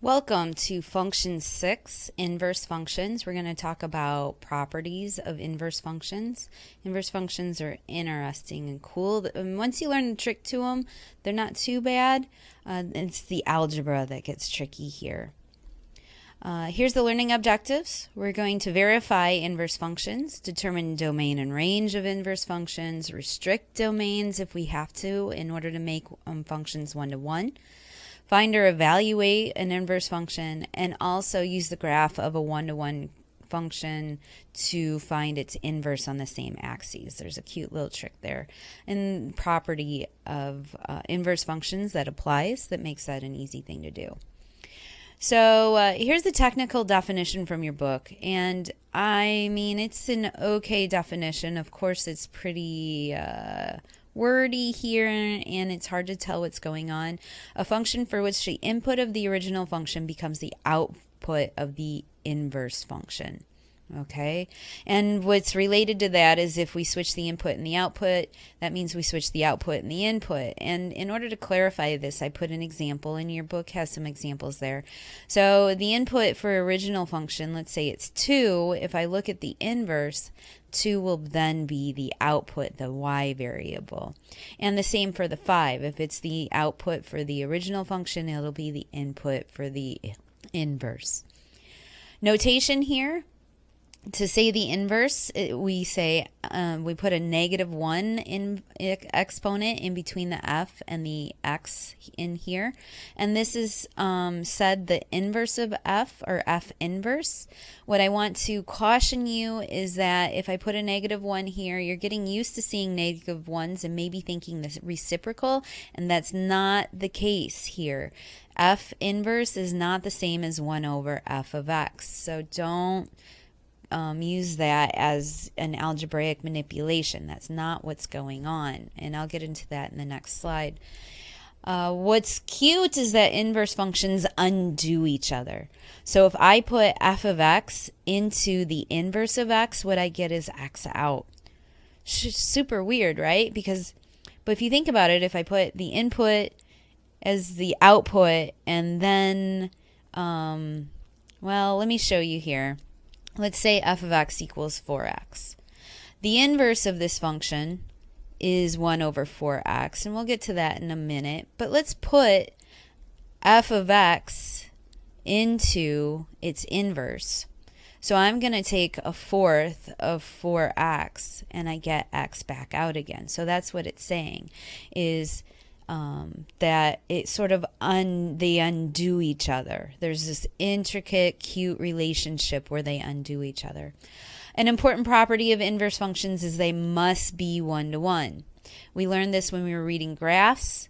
Welcome to Function 6, Inverse Functions. We're going to talk about properties of inverse functions. Inverse functions are interesting and cool. And once you learn the trick to them, they're not too bad. It's the algebra that gets tricky here. Here's the learning objectives. We're going to verify inverse functions, determine domain and range of inverse functions, restrict domains if we have to in order to make functions one-to-one. Find or evaluate an inverse function, and also use the graph of a one-to-one function to find its inverse on the same axes. There's a cute little trick there. And property of inverse functions that applies that makes that an easy thing to do. So here's the technical definition from your book, and I mean it's an okay definition. Of course it's pretty wordy here and it's hard to tell what's going on. A function for which the input of the original function becomes the output of the inverse function. Okay, and what's related to that is if we switch the input and the output, that means we switch the output and the input. And in order to clarify this, I put an example, and your book has some examples there. So the input for original function, let's say it's 2. If I look at the inverse, 2 will then be the output, the y variable. And the same for the 5. If it's the output for the original function, it'll be the input for the inverse. Notation here. To say the inverse, we say we put a -1 in exponent in between the f and the x in here, and this is said the inverse of f, or f inverse. What I want to caution you is that if I put a -1 here, you're getting used to seeing -1s and maybe thinking the reciprocal, and that's not the case here. F inverse is not the same as 1 over f of x, so don't use that as an algebraic manipulation. That's not what's going on, and I'll get into that in the next slide. What's cute is that inverse functions undo each other. So if I put f of x into the inverse of x, what I get is x out. Super weird, right? But if you think about it, if I put the input as the output and then, well, let me show you here. Let's say f of x equals 4x. The inverse of this function is 1 over 4x, and we'll get to that in a minute. But let's put f of x into its inverse. So I'm going to take 1/4 of 4x, and I get x back out again. So that's what it's saying, is that it sort of they undo each other. There's this intricate, cute relationship where they undo each other. An important property of inverse functions is they must be one-to-one. We learned this when we were reading graphs.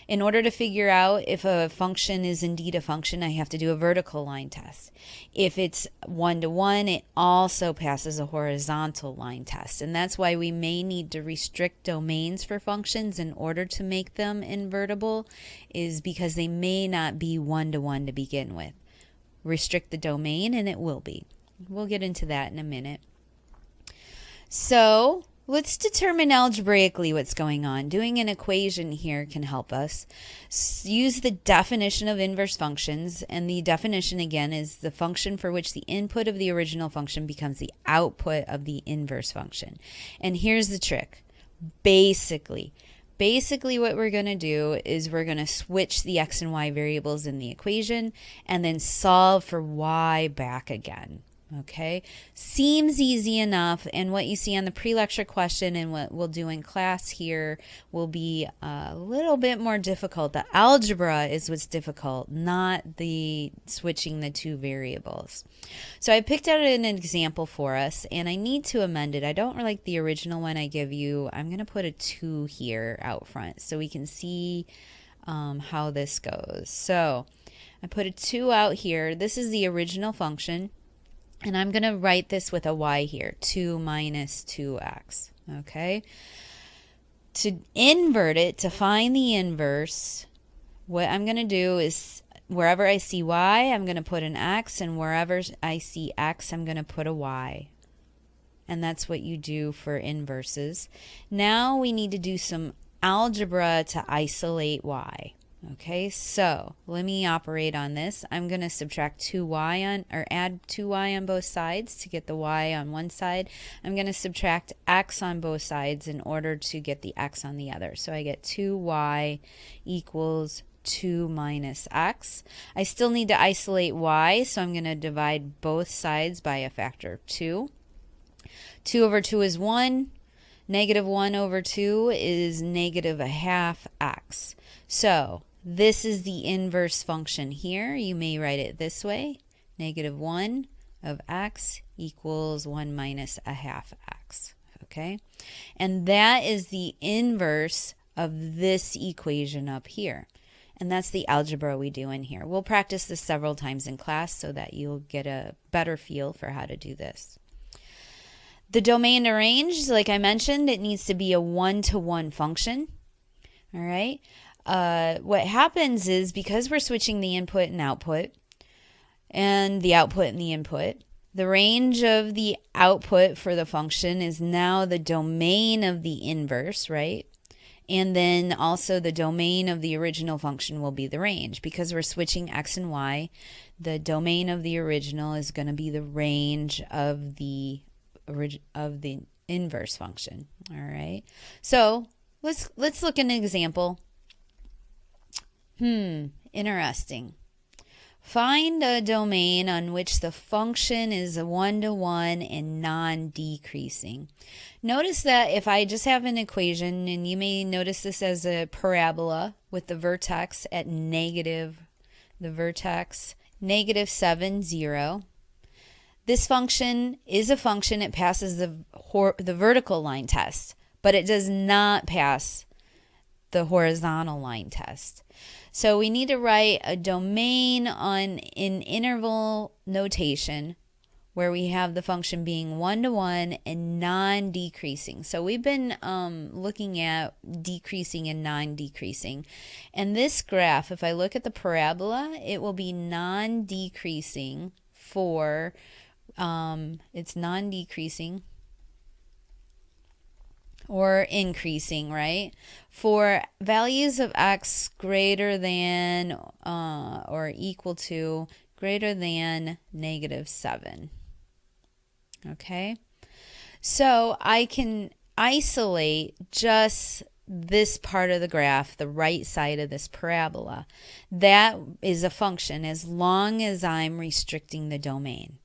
In order to figure out if a function is indeed a function, I have to do a vertical line test. If it's one-to-one, it also passes a horizontal line test. And that's why we may need to restrict domains for functions in order to make them invertible, is because they may not be one-to-one to begin with. Restrict the domain and it will be. We'll get into that in a minute. So let's determine algebraically what's going on. Doing an equation here can help us. Use the definition of inverse functions, and the definition again is the function for which the input of the original function becomes the output of the inverse function. And here's the trick. Basically what we're going to do is we're going to switch the x and y variables in the equation and then solve for y back again. Okay, seems easy enough, and what you see on the pre-lecture question and what we'll do in class here will be a little bit more difficult. The algebra is what's difficult, not the switching the two variables. So I picked out an example for us, and I need to amend it. I don't like the original one I give you. I'm going to put a 2 here out front so we can see how this goes. So I put a 2 out here. This is the original function. And I'm going to write this with a y here, 2 minus 2x, okay? To invert it, to find the inverse, what I'm going to do is wherever I see y, I'm going to put an x, and wherever I see x, I'm going to put a y. And that's what you do for inverses. Now we need to do some algebra to isolate y, Okay, so let me operate on this. I'm going to subtract 2y on, or add 2y on both sides to get the y on one side. I'm going to subtract x on both sides in order to get the x on the other. So I get 2y equals 2 minus x. I still need to isolate y, so I'm going to divide both sides by a factor of 2. 2 over 2 is 1. Negative 1 over 2 is negative a half x. So this is the inverse function here. You may write it this way. Negative 1 of x equals 1 minus a half x. Okay? And that is the inverse of this equation up here. And that's the algebra we do in here. We'll practice this several times in class so that you'll get a better feel for how to do this. The domain to range, like I mentioned, it needs to be a one-to-one function. All right. What happens is because we're switching the input and output, and the output and the input, the range of the output for the function is now the domain of the inverse, right? And then also the domain of the original function will be the range. Because we're switching x and y, the domain of the original is going to be the range of the inverse function. All right. So let's look at an example. Interesting. Find a domain on which the function is a one-to-one and non-decreasing. Notice that if I just have an equation, and you may notice this as a parabola with the vertex at negative 7, 0. This function is a function. It passes the vertical line test, but it does not pass the horizontal line test. So we need to write a domain in interval notation where we have the function being one-to-one and non-decreasing. So we've been looking at decreasing and non-decreasing. And this graph, if I look at the parabola, it will be non-decreasing for, it's non-decreasing or increasing, right? For values of x greater than or equal to greater than negative 7. Okay? So I can isolate just this part of the graph, the right side of this parabola. That is a function as long as I'm restricting the domain.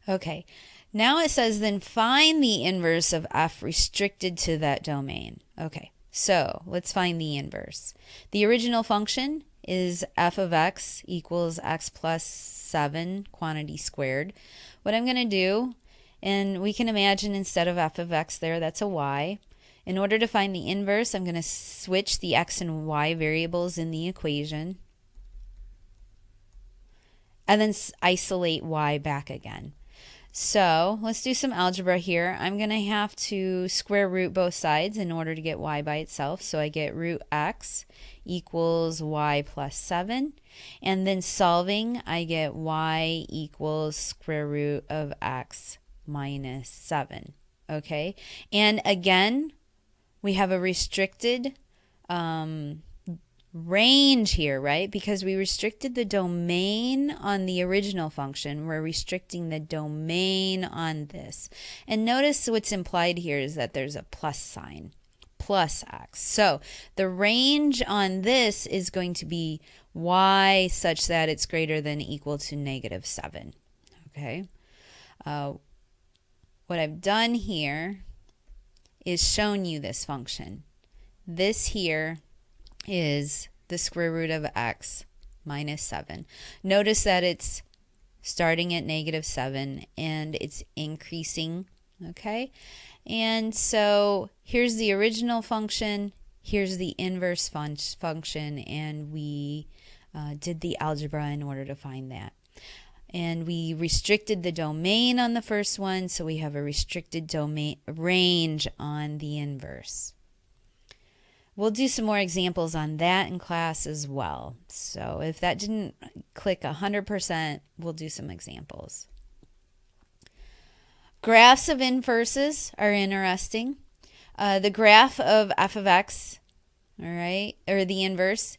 Okay. Now it says then find the inverse of f restricted to that domain. Okay, so let's find the inverse. The original function is f of x equals x plus 7 quantity squared. What I'm going to do, and we can imagine instead of f of x there, that's a y. In order to find the inverse, I'm going to switch the x and y variables in the equation and then isolate y back again. So let's do some algebra here. I'm going to have to square root both sides in order to get y by itself. So I get root x equals y plus 7. And then solving, I get y equals square root of x minus 7. Okay? And again, we have a restricted range here, right? Because we restricted the domain on the original function. We're restricting the domain on this. And notice what's implied here is that there's a plus sign, plus x. So the range on this is going to be y such that it's greater than or equal to negative 7. Okay? What I've done here is shown you this function. This here is the square root of x minus 7. Notice that it's starting at negative 7 and it's increasing, okay? And so here's the original function, here's the inverse function, and we did the algebra in order to find that. And we restricted the domain on the first one, so we have a restricted domain range on the inverse. We'll do some more examples on that in class as well. So if that didn't click 100%, we'll do some examples. Graphs of inverses are interesting. The graph of f of x, all right, or the inverse,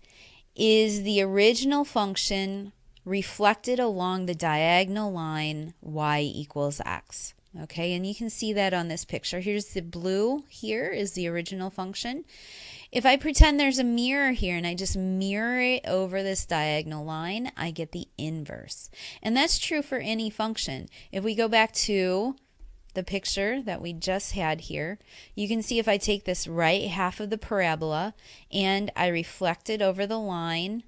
is the original function reflected along the diagonal line y equals x. Okay, and you can see that on this picture. Here's the blue, here is the original function. If I pretend there's a mirror here and I just mirror it over this diagonal line, I get the inverse. And that's true for any function. If we go back to the picture that we just had here, you can see if I take this right half of the parabola and I reflect it over the line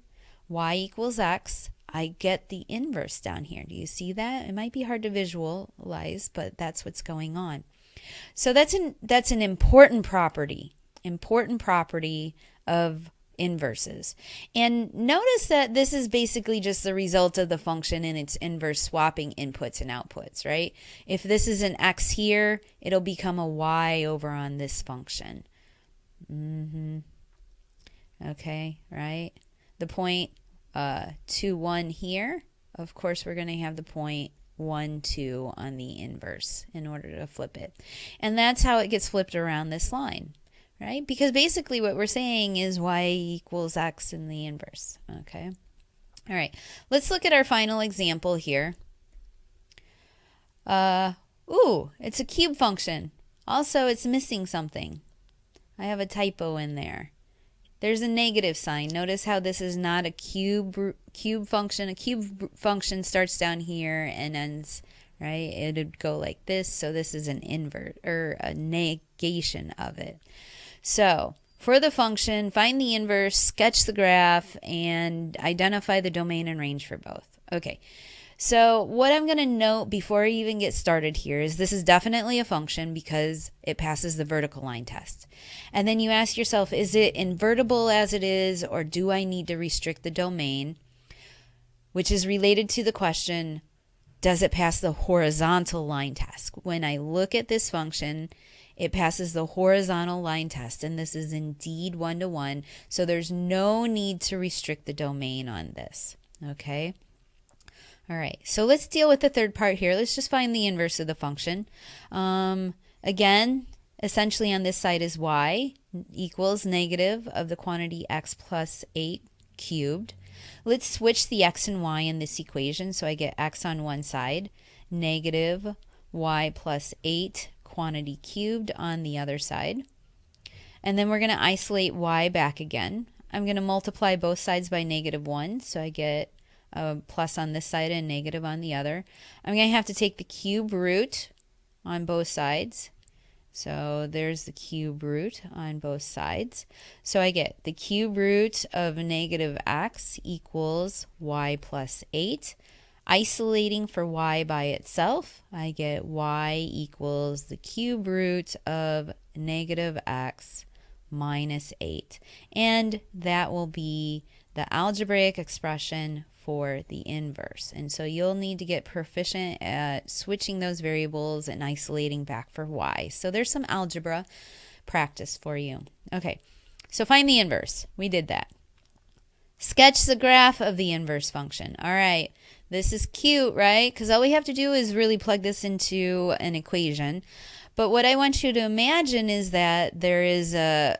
y equals x, I get the inverse down here. Do you see that? It might be hard to visualize, but that's what's going on. So that's an important property of inverses. And notice that this is basically just the result of the function and its inverse swapping inputs and outputs, right? If this is an x here, it'll become a y over on this function. Okay, right? The point 2, 1 here, of course we're going to have the point 1, 2 on the inverse in order to flip it. And that's how it gets flipped around this line. Right? Because basically what we're saying is y equals x in the inverse. Okay? All right. Let's look at our final example here. It's a cube function. Also, it's missing something. I have a typo in there. There's a negative sign. Notice how this is not a cube function. A cube function starts down here and ends, right? It would go like this. So this is an invert or a negation of it. So for the function, find the inverse, sketch the graph, and identify the domain and range for both. Okay, so what I'm going to note before I even get started here is this is definitely a function because it passes the vertical line test. And then you ask yourself, is it invertible as it is, or do I need to restrict the domain? Which is related to the question, does it pass the horizontal line test? When I look at this function, it passes the horizontal line test, and this is indeed 1-to-1, so there's no need to restrict the domain on this, okay? All right, so let's deal with the third part here. Let's just find the inverse of the function. Again, essentially on this side is y equals negative of the quantity x plus 8 cubed. Let's switch the x and y in this equation, so I get x on one side, negative y plus 8 quantity cubed on the other side. And then we're going to isolate y back again. I'm going to multiply both sides by -1, so I get a plus on this side and negative on the other. I'm going to have to take the cube root on both sides. So there's the cube root on both sides. So I get the cube root of negative x equals y plus 8. Isolating for y by itself, I get y equals the cube root of negative x minus 8. And that will be the algebraic expression for the inverse. And so you'll need to get proficient at switching those variables and isolating back for y. So there's some algebra practice for you. Okay, so find the inverse. We did that. Sketch the graph of the inverse function. All right. This is cute, right? Because all we have to do is really plug this into an equation. But what I want you to imagine is that there is a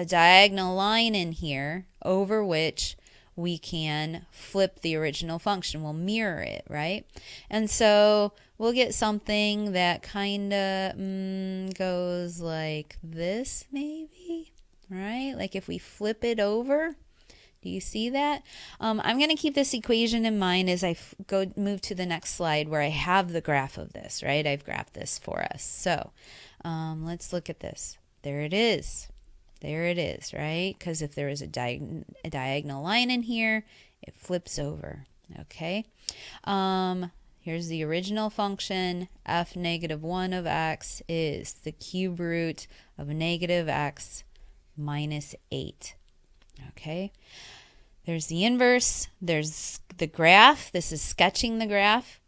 diagonal line in here over which we can flip the original function. We'll mirror it, right? And so we'll get something that kind of goes like this, maybe, right? Like if we flip it over. Do you see that? I'm going to keep this equation in mind as I move to the next slide where I have the graph of this, right? I've graphed this for us. So let's look at this. There it is. There it is, right? Because if there is a diagonal line in here, it flips over, okay? Here's the original function. F negative 1 of x is the cube root of negative x minus 8. Okay, there's the inverse, there's the graph, this is sketching the graph.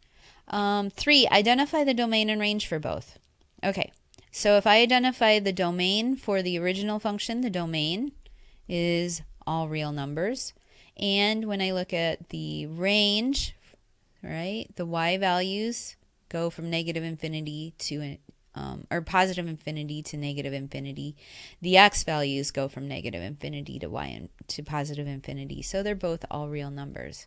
3, identify the domain and range for both. Okay, so if I identify the domain for the original function, the domain is all real numbers. And when I look at the range, right, the y values go from -infinity to or positive infinity to negative infinity. The x values go from negative infinity to to positive infinity. So they're both all real numbers.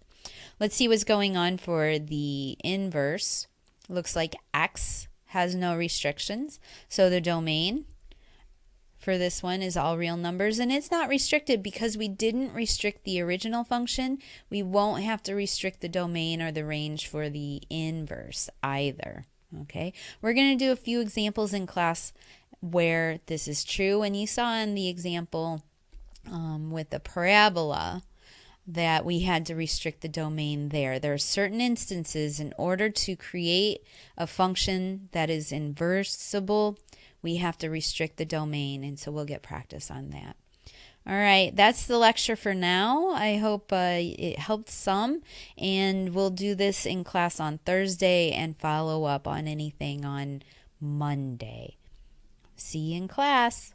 Let's see what's going on for the inverse. Looks like x has no restrictions. So the domain for this one is all real numbers, and it's not restricted because we didn't restrict the original function. We won't have to restrict the domain or the range for the inverse either. Okay, we're going to do a few examples in class where this is true, and you saw in the example with the parabola that we had to restrict the domain there. There are certain instances in order to create a function that is inversible, we have to restrict the domain, and so we'll get practice on that. All right, that's the lecture for now. I hope it helped some, and we'll do this in class on Thursday and follow up on anything on Monday. See you in class.